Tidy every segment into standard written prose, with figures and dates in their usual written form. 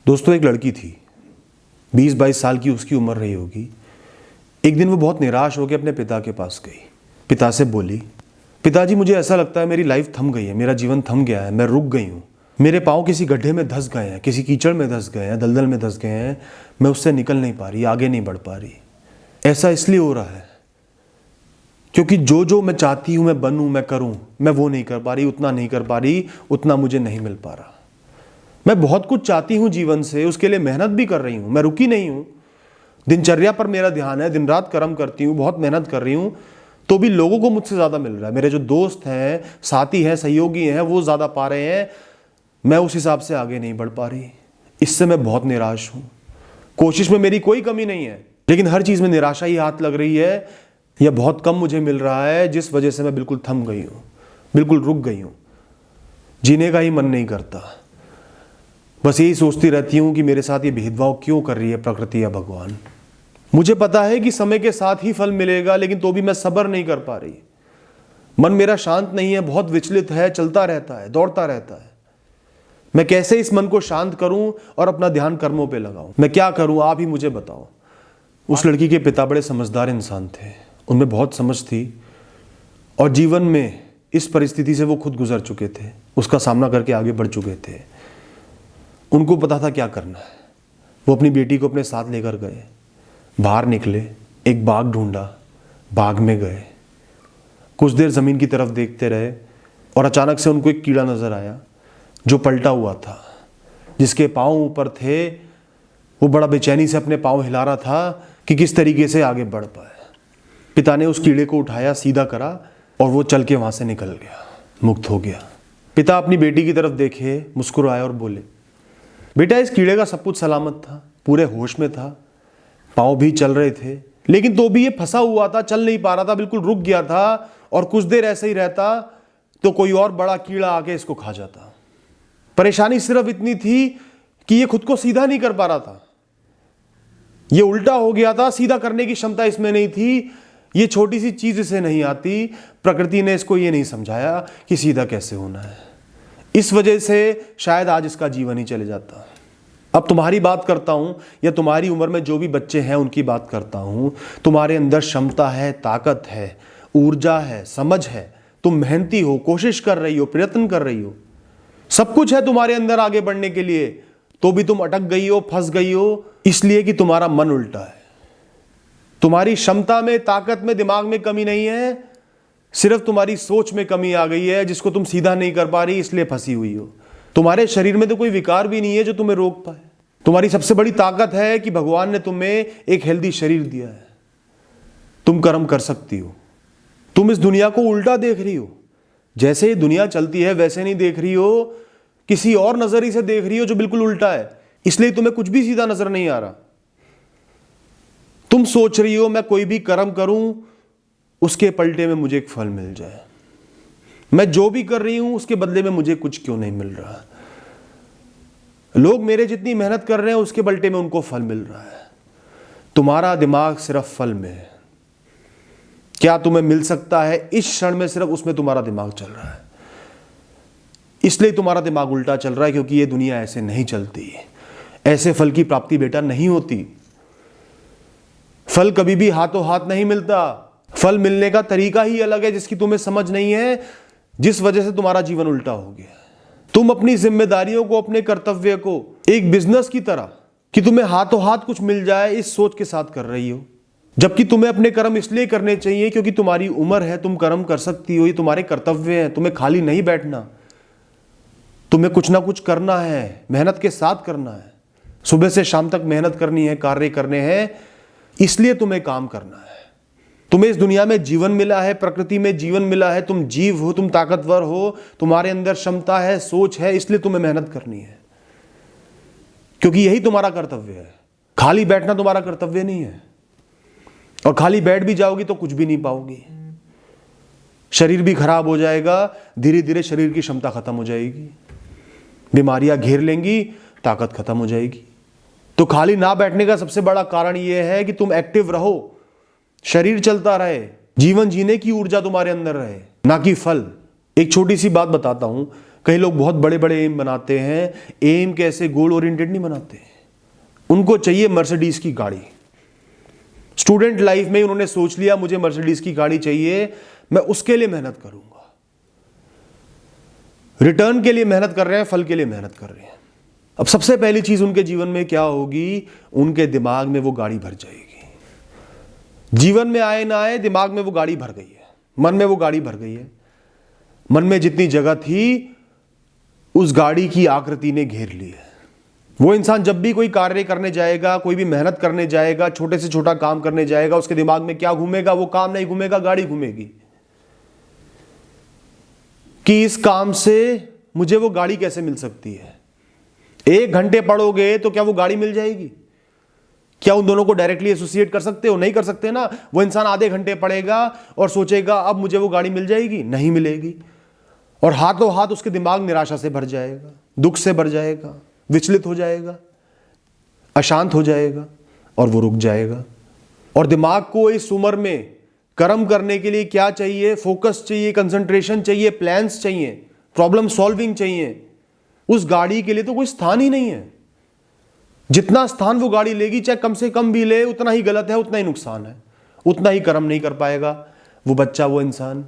दोस्तों, एक लड़की थी, 20-22 साल की उसकी उम्र रही होगी। एक दिन वो बहुत निराश होकर अपने पिता के पास गई। पिता से बोली, पिताजी मुझे ऐसा लगता है मेरी लाइफ थम गई है, मेरा जीवन थम गया है, मैं रुक गई हूँ। मेरे पाँव किसी गड्ढे में धंस गए हैं, किसी कीचड़ में धंस गए हैं, दलदल में धंस गए हैं, मैं उससे निकल नहीं पा रही, आगे नहीं बढ़ पा रही। ऐसा इसलिए हो रहा है क्योंकि जो जो मैं चाहती हूँ मैं बनूँ, मैं करूँ, मैं वो नहीं कर पा रही, उतना नहीं कर पा रही, उतना मुझे नहीं मिल पा रहा। मैं बहुत कुछ चाहती हूँ जीवन से, उसके लिए मेहनत भी कर रही हूँ, मैं रुकी नहीं हूँ। दिनचर्या पर मेरा ध्यान है, दिन रात कर्म करती हूँ, बहुत मेहनत कर रही हूँ, तो भी लोगों को मुझसे ज़्यादा मिल रहा है। मेरे जो दोस्त हैं, साथी हैं, सहयोगी हैं, वो ज़्यादा पा रहे हैं, मैं उस हिसाब से आगे नहीं बढ़ पा रही। इससे मैं बहुत निराश हूँ। कोशिश में मेरी कोई कमी नहीं है, लेकिन हर चीज़ में निराशा ही हाथ लग रही है, या बहुत कम मुझे मिल रहा है, जिस वजह से मैं बिल्कुल थम गई हूँ, बिल्कुल रुक गई हूँ। जीने का ही मन नहीं करता। बस यही सोचती रहती हूँ कि मेरे साथ ये भेदभाव क्यों कर रही है प्रकृति या भगवान। मुझे पता है कि समय के साथ ही फल मिलेगा, लेकिन तो भी मैं सब्र नहीं कर पा रही। मन मेरा शांत नहीं है, बहुत विचलित है, चलता रहता है, दौड़ता रहता है। मैं कैसे इस मन को शांत करूं और अपना ध्यान कर्मों पे लगाऊं? मैं क्या करूं, आप ही मुझे बताओ। उस लड़की के पिता बड़े समझदार इंसान थे, उनमें बहुत समझ थी, और जीवन में इस परिस्थिति से वो खुद गुजर चुके थे, उसका सामना करके आगे बढ़ चुके थे। उनको पता था क्या करना है। वो अपनी बेटी को अपने साथ लेकर गए, बाहर निकले, एक बाग ढूंढा, बाग में गए, कुछ देर ज़मीन की तरफ देखते रहे, और अचानक से उनको एक कीड़ा नज़र आया जो पलटा हुआ था, जिसके पाँव ऊपर थे। वो बड़ा बेचैनी से अपने पाँव हिला रहा था कि किस तरीके से आगे बढ़ पाए। पिता ने उस कीड़े को उठाया, सीधा करा, और वो चल के वहाँ से निकल गया, मुक्त हो गया। पिता अपनी बेटी की तरफ देखे, मुस्कुराए और बोले, बेटा इस कीड़े का सब कुछ सलामत था, पूरे होश में था, पाँव भी चल रहे थे, लेकिन तो भी ये फंसा हुआ था, चल नहीं पा रहा था, बिल्कुल रुक गया था, और कुछ देर ऐसे ही रहता तो कोई और बड़ा कीड़ा आके इसको खा जाता। परेशानी सिर्फ इतनी थी कि ये खुद को सीधा नहीं कर पा रहा था, ये उल्टा हो गया था, सीधा करने की क्षमता इसमें नहीं थी। ये छोटी सी चीज इसे नहीं आती, प्रकृति ने इसको ये नहीं समझाया कि सीधा कैसे होना है। इस वजह से शायद आज इसका जीवन ही चले जाता। अब तुम्हारी बात करता हूं, या तुम्हारी उम्र में जो भी बच्चे हैं उनकी बात करता हूं। तुम्हारे अंदर क्षमता है, ताकत है, ऊर्जा है, समझ है, तुम मेहनती हो, कोशिश कर रही हो, प्रयत्न कर रही हो, सब कुछ है तुम्हारे अंदर आगे बढ़ने के लिए, तो भी तुम अटक गई हो, फंस गई हो, इसलिए कि तुम्हारा मन उल्टा है। तुम्हारी क्षमता में, ताकत में, दिमाग में कमी नहीं है, सिर्फ तुम्हारी सोच में कमी आ गई है, जिसको तुम सीधा नहीं कर पा रही, इसलिए फंसी हुई हो। तुम्हारे शरीर में तो कोई विकार भी नहीं है जो तुम्हें रोक पाए। तुम्हारी सबसे बड़ी ताकत है कि भगवान ने तुम्हें एक हेल्दी शरीर दिया है, तुम कर्म कर सकती हो। तुम इस दुनिया को उल्टा देख रही हो, जैसे ये दुनिया चलती है वैसे नहीं देख रही हो, किसी और नजरिए से देख रही हो जो बिल्कुल उल्टा है, इसलिए तुम्हें कुछ भी सीधा नजर नहीं आ रहा। तुम सोच रही हो मैं कोई भी कर्म करूं, उसके पलटे में मुझे एक फल मिल जाए, मैं जो भी कर रही हूं उसके बदले में मुझे कुछ क्यों नहीं मिल रहा। लोग मेरे जितनी मेहनत कर रहे हैं उसके पलटे में उनको फल मिल रहा है। तुम्हारा दिमाग सिर्फ फल में है, क्या तुम्हें मिल सकता है इस क्षण में, सिर्फ उसमें तुम्हारा दिमाग चल रहा है। इसलिए तुम्हारा दिमाग उल्टा चल रहा है, क्योंकि ये दुनिया ऐसे नहीं चलती। ऐसे फल की प्राप्ति बेटा नहीं होती। फल कभी भी हाथों हाथ नहीं मिलता। फल मिलने का तरीका ही अलग है, जिसकी तुम्हें समझ नहीं है, जिस वजह से तुम्हारा जीवन उल्टा हो गया। तुम अपनी जिम्मेदारियों को, अपने कर्तव्य को एक बिजनेस की तरह कि तुम्हें हाथों हाथ कुछ मिल जाए, इस सोच के साथ कर रही हो, जबकि तुम्हें अपने कर्म इसलिए करने चाहिए क्योंकि तुम्हारी उम्र है, तुम कर्म कर सकती हो, ये तुम्हारे कर्तव्य हैं। तुम्हें खाली नहीं बैठना, तुम्हें कुछ ना कुछ करना है, मेहनत के साथ करना है। सुबह से शाम तक मेहनत करनी है, कार्य करने हैं, इसलिए तुम्हें काम करना है। तुम्हें इस दुनिया में जीवन मिला है, प्रकृति में जीवन मिला है, तुम जीव हो, तुम ताकतवर हो, तुम्हारे अंदर क्षमता है, सोच है, इसलिए तुम्हें मेहनत करनी है, क्योंकि यही तुम्हारा कर्तव्य है। खाली बैठना तुम्हारा कर्तव्य नहीं है, और खाली बैठ भी जाओगी तो कुछ भी नहीं पाओगी। शरीर भी खराब हो जाएगा, धीरे धीरे शरीर की क्षमता खत्म हो जाएगी, बीमारियां घेर लेंगी, ताकत खत्म हो जाएगी। तो खाली ना बैठने का सबसे बड़ा कारण यह है कि तुम एक्टिव रहो, शरीर चलता रहे, जीवन जीने की ऊर्जा तुम्हारे अंदर रहे, ना कि फल। एक छोटी सी बात बताता हूं, कई लोग बहुत बड़े बड़े एम बनाते हैं, एम कैसे गोल ओरिएंटेड नहीं बनाते, उनको चाहिए मर्सिडीज की गाड़ी। स्टूडेंट लाइफ में उन्होंने सोच लिया मुझे मर्सिडीज की गाड़ी चाहिए, मैं उसके लिए मेहनत करूंगा। रिटर्न के लिए मेहनत कर रहे हैं, फल के लिए मेहनत कर रहे हैं। अब सबसे पहली चीज उनके जीवन में क्या होगी, उनके दिमाग में वो गाड़ी भर जाएगी। जीवन में आए ना आए, दिमाग में वो गाड़ी भर गई है, मन में वो गाड़ी भर गई है। मन में जितनी जगह थी उस गाड़ी की आकृति ने घेर ली है। वो इंसान जब भी कोई कार्य करने जाएगा, कोई भी मेहनत करने जाएगा, छोटे से छोटा काम करने जाएगा, उसके दिमाग में क्या घूमेगा, वो काम नहीं घूमेगा, गाड़ी घूमेगी कि इस काम से मुझे वो गाड़ी कैसे मिल सकती है। 1 घंटे पढ़ोगे तो क्या वो गाड़ी मिल जाएगी? क्या उन दोनों को डायरेक्टली एसोसिएट कर सकते हो? नहीं कर सकते ना। वो इंसान आधे घंटे पढ़ेगा और सोचेगा अब मुझे वो गाड़ी मिल जाएगी, नहीं मिलेगी, और हाथों हाथ उसके दिमाग निराशा से भर जाएगा, दुख से भर जाएगा, विचलित हो जाएगा, अशांत हो जाएगा और वो रुक जाएगा। और दिमाग को इस उम्र में कर्म करने के लिए क्या चाहिए? फोकस चाहिए, कंसंट्रेशन चाहिए, प्लान्स चाहिए, प्रॉब्लम सॉल्विंग चाहिए। उस गाड़ी के लिए तो कोई स्थान ही नहीं है। जितना स्थान वो गाड़ी लेगी, चाहे कम से कम भी ले, उतना ही गलत है, उतना ही नुकसान है, उतना ही कर्म नहीं कर पाएगा वो बच्चा, वो इंसान।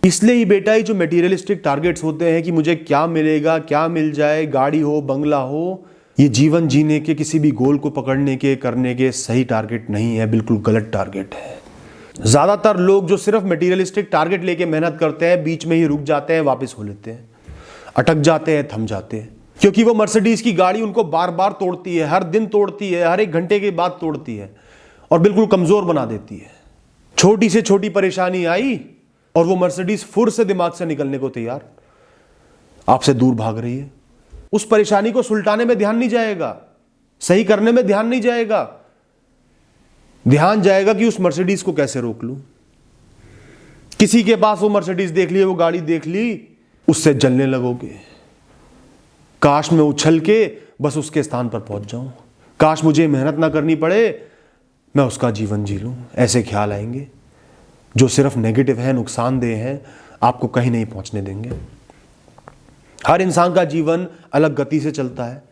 इसलिए ही बेटा, ये जो मटेरियलिस्टिक टारगेट्स होते हैं कि मुझे क्या मिलेगा, क्या मिल जाए, गाड़ी हो, बंगला हो, ये जीवन जीने के, किसी भी गोल को पकड़ने के, करने के सही टारगेट नहीं है, बिल्कुल गलत टारगेट है। ज्यादातर लोग जो सिर्फ मटेरियलिस्टिक टारगेट लेके मेहनत करते हैं, बीच में ही रुक जाते हैं, वापस हो लेते हैं, अटक जाते हैं, थम जाते हैं, क्योंकि वो मर्सिडीज की गाड़ी उनको बार बार तोड़ती है, हर दिन तोड़ती है, हर 1 घंटे के बाद तोड़ती है और बिल्कुल कमजोर बना देती है। छोटी से छोटी परेशानी आई और वो मर्सिडीज फुर से दिमाग से निकलने को तैयार, आपसे दूर भाग रही है। उस परेशानी को सुलटाने में ध्यान नहीं जाएगा, सही करने में ध्यान नहीं जाएगा, ध्यान जाएगा कि उस मर्सिडीज को कैसे रोक लूं। किसी के पास वो मर्सिडीज देख ली, वो गाड़ी देख ली, उससे जलने लगोगे। काश मैं उछल के बस उसके स्थान पर पहुंच जाऊं, काश मुझे मेहनत ना करनी पड़े, मैं उसका जीवन जी लूं। ऐसे ख्याल आएंगे जो सिर्फ नेगेटिव है, नुकसानदेह है, आपको कहीं नहीं पहुंचने देंगे। हर इंसान का जीवन अलग गति से चलता है।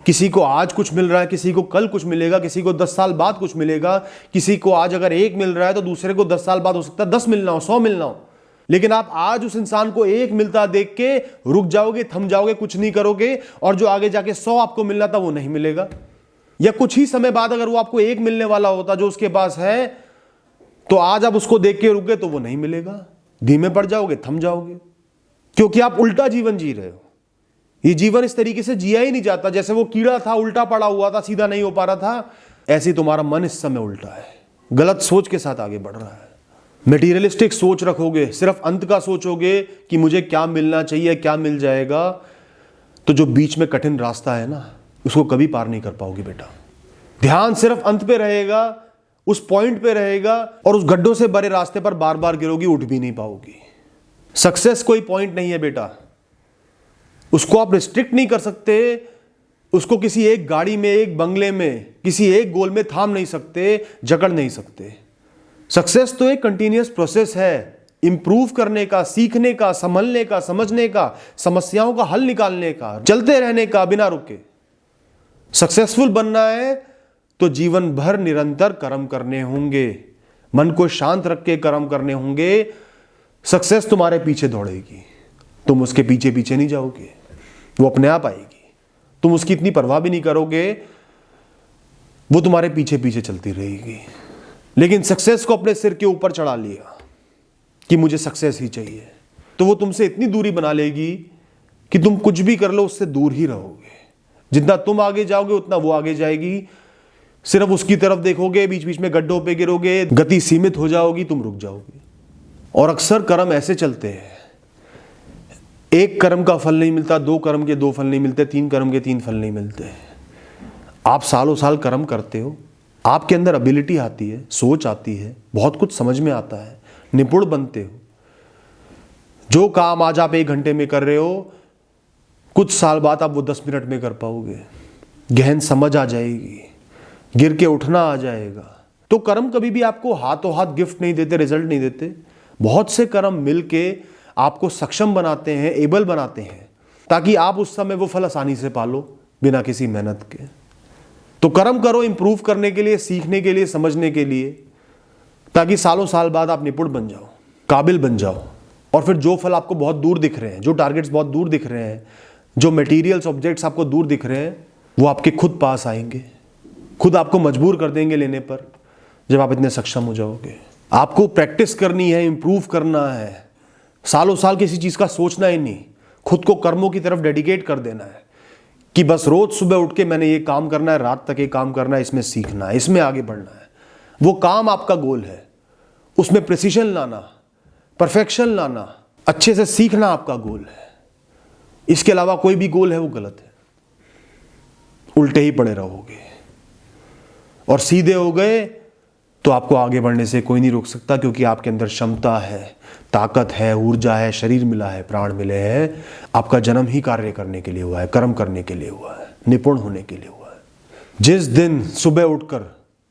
किसी को आज कुछ मिल रहा है, किसी को कल कुछ मिलेगा, किसी को 10 साल बाद कुछ मिलेगा, किसी को आज अगर 1 मिल रहा है तो दूसरे को 10 साल बाद हो सकता है 10 मिलना हो, 100 मिलना हो। लेकिन आप आज उस इंसान को 1 मिलता देख के रुक जाओगे, थम जाओगे, कुछ नहीं करोगे, और जो आगे जाके 100 आपको मिलना था वो नहीं मिलेगा। या कुछ ही समय बाद अगर वो आपको 1 मिलने वाला होता जो उसके पास है, तो आज आप उसको देख के रुक गए तो वो नहीं मिलेगा, धीमे पड़ जाओगे, थम जाओगे, क्योंकि आप उल्टा जीवन जी रहे हो। ये जीवन इस तरीके से जिया ही नहीं जाता। जैसे वो कीड़ा था, उल्टा पड़ा हुआ था, सीधा नहीं हो पा रहा था, ऐसे ही तुम्हारा मन इस समय उल्टा है, गलत सोच के साथ आगे बढ़ रहा है। मटेरियलिस्टिक सोच रखोगे, सिर्फ अंत का सोचोगे कि मुझे क्या मिलना चाहिए, क्या मिल जाएगा, तो जो बीच में कठिन रास्ता है ना, उसको कभी पार नहीं कर पाओगे बेटा। ध्यान सिर्फ अंत पे रहेगा, उस पॉइंट पे रहेगा, और उस गड्ढों से भरे रास्ते पर बार बार गिरोगी, उठ भी नहीं पाओगी। सक्सेस कोई पॉइंट नहीं है बेटा, उसको आप रिस्ट्रिक्ट नहीं कर सकते, उसको किसी एक गाड़ी में, एक बंगले में, किसी एक गोल में थाम नहीं सकते, जकड़ नहीं सकते। सक्सेस तो एक कंटिन्यूअस प्रोसेस है, इंप्रूव करने का, सीखने का, संभलने का, समझने का, समस्याओं का हल निकालने का, चलते रहने का बिना रुके। सक्सेसफुल बनना है तो जीवन भर निरंतर कर्म करने होंगे, मन को शांत रख के कर्म करने होंगे। सक्सेस तुम्हारे पीछे दौड़ेगी, तुम उसके पीछे पीछे नहीं जाओगे, वो अपने आप आएगी, तुम उसकी इतनी परवाह भी नहीं करोगे, वो तुम्हारे पीछे पीछे चलती रहेगी। लेकिन सक्सेस को अपने सिर के ऊपर चढ़ा लिया कि मुझे सक्सेस ही चाहिए, तो वो तुमसे इतनी दूरी बना लेगी कि तुम कुछ भी कर लो उससे दूर ही रहोगे। जितना तुम आगे जाओगे उतना वो आगे जाएगी, सिर्फ उसकी तरफ देखोगे, बीच बीच में गड्ढों पे गिरोगे, गति सीमित हो जाओगी, तुम रुक जाओगे। और अक्सर कर्म ऐसे चलते हैं, 1 कर्म का फल नहीं मिलता, 2 कर्म के 2 फल नहीं मिलते, 3 कर्म के 3 फल नहीं मिलते। आप सालों साल कर्म करते हो, आपके अंदर एबिलिटी आती है, सोच आती है, बहुत कुछ समझ में आता है, निपुण बनते हो। जो काम आज आप 1 घंटे में कर रहे हो, कुछ साल बाद आप वो 10 मिनट में कर पाओगे, गहन समझ आ जाएगी, गिर के उठना आ जाएगा। तो कर्म कभी भी आपको हाथों हाथ गिफ्ट नहीं देते, रिजल्ट नहीं देते। बहुत से कर्म मिलके आपको सक्षम बनाते हैं, एबल बनाते हैं, ताकि आप उस समय वो फल आसानी से पालो बिना किसी मेहनत के। तो कर्म करो इंप्रूव करने के लिए, सीखने के लिए, समझने के लिए, ताकि सालों साल बाद आप निपुण बन जाओ, काबिल बन जाओ। और फिर जो फल आपको बहुत दूर दिख रहे हैं, जो टारगेट्स बहुत दूर दिख रहे हैं, जो मटेरियल्स ऑब्जेक्ट्स आपको दूर दिख रहे हैं, वो आपके खुद पास आएंगे, खुद आपको मजबूर कर देंगे लेने पर, जब आप इतने सक्षम हो जाओगे। आपको प्रैक्टिस करनी है, इंप्रूव करना है, सालों साल किसी चीज़ का सोचना ही नहीं, खुद को कर्मों की तरफ डेडिकेट कर देना है कि बस रोज सुबह उठ के मैंने ये काम करना है, रात तक ये काम करना है, इसमें सीखना है, इसमें आगे बढ़ना है। वो काम आपका गोल है, उसमें प्रिसीजन लाना, परफेक्शन लाना, अच्छे से सीखना आपका गोल है। इसके अलावा कोई भी गोल है वो गलत है, उल्टे ही पड़े रहोगे। और सीधे हो गए तो आपको आगे बढ़ने से कोई नहीं रोक सकता, क्योंकि आपके अंदर क्षमता है, ताकत है, ऊर्जा है, शरीर मिला है, प्राण मिले हैं। आपका जन्म ही कार्य करने के लिए हुआ है, कर्म करने के लिए हुआ है, निपुण होने के लिए हुआ है। जिस दिन सुबह उठकर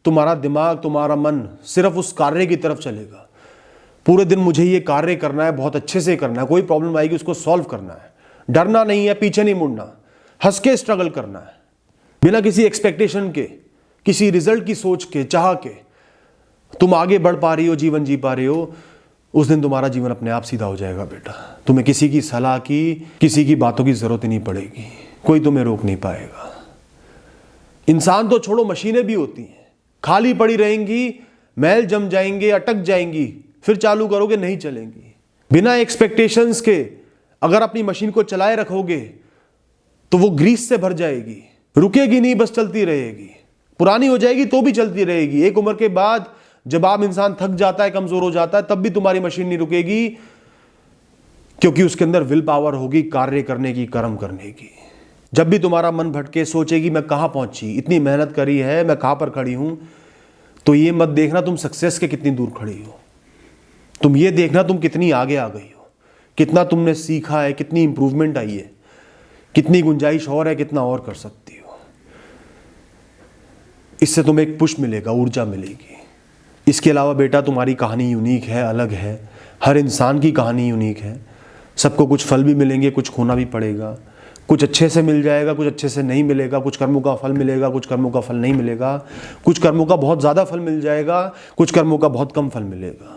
तुम्हारा दिमाग, तुम्हारा मन सिर्फ उस कार्य की तरफ चलेगा, पूरे दिन मुझे ये कार्य करना है, बहुत अच्छे से करना है, कोई प्रॉब्लम आएगी उसको सॉल्व करना है, डरना नहीं है, पीछे नहीं मुड़ना, हंस के स्ट्रगल करना है, बिना किसी एक्सपेक्टेशन के, किसी रिजल्ट की सोच के, चाह के तुम आगे बढ़ पा रही हो, जीवन जी पा रही हो, उस दिन तुम्हारा जीवन अपने आप सीधा हो जाएगा बेटा। तुम्हें किसी की सलाह की, किसी की बातों की जरूरत ही नहीं पड़ेगी, कोई तुम्हें रोक नहीं पाएगा। इंसान तो छोड़ो, मशीनें भी होती हैं, खाली पड़ी रहेंगी, मैल जम जाएंगे, अटक जाएंगी, फिर चालू करोगे नहीं चलेंगी। बिना एक्सपेक्टेशंस के अगर अपनी मशीन को चलाए रखोगे तो वो ग्रीस से भर जाएगी, रुकेगी नहीं, बस चलती रहेगी। पुरानी हो जाएगी तो भी चलती रहेगी। एक उम्र के बाद जब आप इंसान थक जाता है, कमजोर हो जाता है, तब भी तुम्हारी मशीन नहीं रुकेगी, क्योंकि उसके अंदर विल पावर होगी कार्य करने की, कर्म करने की। जब भी तुम्हारा मन भटके, सोचेगी मैं कहां पहुंची, इतनी मेहनत करी है, मैं कहां पर खड़ी हूं, तो ये मत देखना तुम सक्सेस के कितनी दूर खड़ी हो, तुम ये देखना तुम कितनी आगे आ गई हो, कितना तुमने सीखा है, कितनी इंप्रूवमेंट आई है, कितनी गुंजाइश और है, कितना और कर सकती हो। इससे तुम्हें एक पुश मिलेगा, ऊर्जा मिलेगी। इसके अलावा बेटा तुम्हारी कहानी यूनिक है, अलग है। हर इंसान की कहानी यूनिक है। सबको कुछ फल भी मिलेंगे, कुछ खोना भी पड़ेगा, कुछ अच्छे से मिल जाएगा, कुछ अच्छे से नहीं मिलेगा, कुछ कर्मों का फल मिलेगा, कुछ कर्मों का फल नहीं मिलेगा, कुछ कर्मों का बहुत ज़्यादा फल मिल जाएगा, कुछ कर्मों का बहुत कम फल मिलेगा।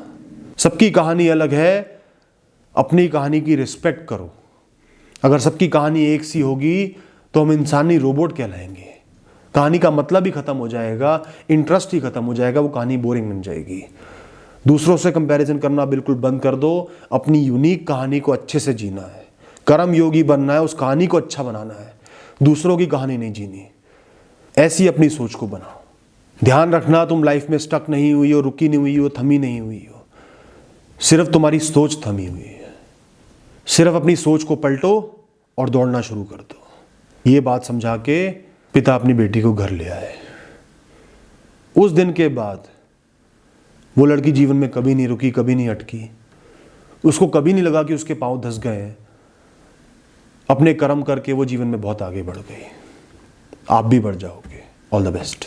सबकी कहानी अलग है, अपनी कहानी की रिस्पेक्ट करो। अगर सबकी कहानी एक सी होगी तो हम इंसानी रोबोट कहलाएंगे, कहानी का मतलब ही खत्म हो जाएगा, इंटरेस्ट ही खत्म हो जाएगा, वो कहानी बोरिंग बन जाएगी। दूसरों से कंपैरिजन करना बिल्कुल बंद कर दो, अपनी यूनिक कहानी को अच्छे से जीना है, कर्म योगी बनना है, उस कहानी को अच्छा बनाना है, दूसरों की कहानी नहीं जीनी। ऐसी अपनी सोच को बनाओ। ध्यान रखना तुम लाइफ में स्टक नहीं हुई हो, रुकी नहीं हुई हो, थमी नहीं हुई हो, सिर्फ तुम्हारी सोच थमी हुई है। सिर्फ अपनी सोच को पलटो और दौड़ना शुरू कर दो। ये बात समझा के पिता अपनी बेटी को घर ले आए। उस दिन के बाद वो लड़की जीवन में कभी नहीं रुकी, कभी नहीं अटकी। उसको कभी नहीं लगा कि उसके पांव धंस गए हैं। अपने कर्म करके वो जीवन में बहुत आगे बढ़ गई। आप भी बढ़ जाओगे। All the best.